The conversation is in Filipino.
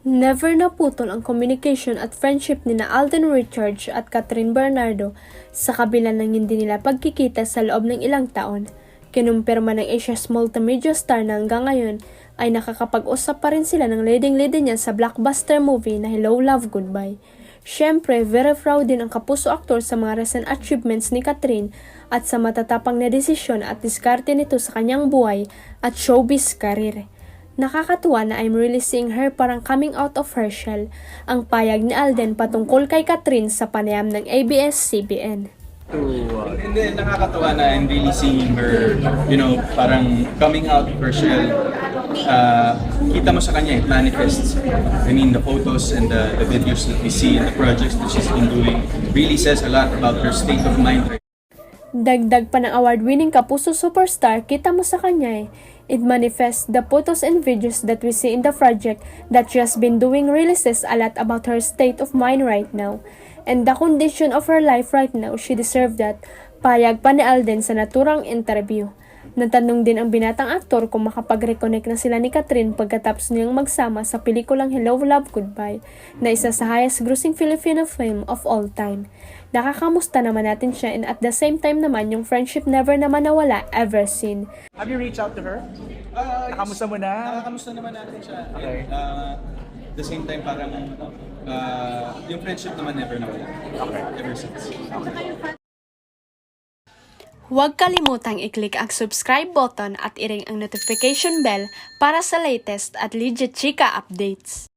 Never naputol ang communication at friendship ni na Alden Richards at Catherine Bernardo sa kabila ng hindi nila pagkikita sa loob ng ilang taon. Kinumpirma ng Asia's multimedia star na hanggang ngayon ay nakakapag-usap pa rin sila ng leading-lead niya sa blockbuster movie na Hello Love Goodbye. Siyempre, very proud din ang kapuso aktor sa mga recent achievements ni Catherine at sa matatapang na desisyon at diskarte nito sa kanyang buhay at showbiz career. Nakakatuwa na I'm really seeing her parang coming out of her shell, ang payag ni Alden patungkol kay Catherine sa panayam ng ABS-CBN. Hindi, nakakatuwa na I'm really seeing her, parang coming out of her shell. Kita mo sa kanya, it manifests. I mean, the photos and the videos that we see and the projects that she's been doing really says a lot about her state of mind. Dagdag pa ng award-winning kapuso superstar, kita mo sa kanya it manifests. The photos and videos that we see in the project that she has been doing really says a lot about her state of mind right now. And the condition of her life right now, she deserved that. Payag pa ni Alden sa naturang interview. Natanong din ang binatang aktor kung makapag-reconnect na sila ni Catherine pagkatapos niyang magsama sa pelikulang Hello Love Goodbye na isa sa highest grossing Filipino film of all time. Nakakamusta naman natin siya and at the same time naman yung friendship never naman nawala ever seen. Have you reached out to her? Nakamusta mo na? Nakakamusta naman natin siya. Okay. The same time, parang yung friendship naman never nawala. Okay. Ever since. Huwag kalimutang i-click ang subscribe button at i-ring ang notification bell para sa latest at legit chika updates.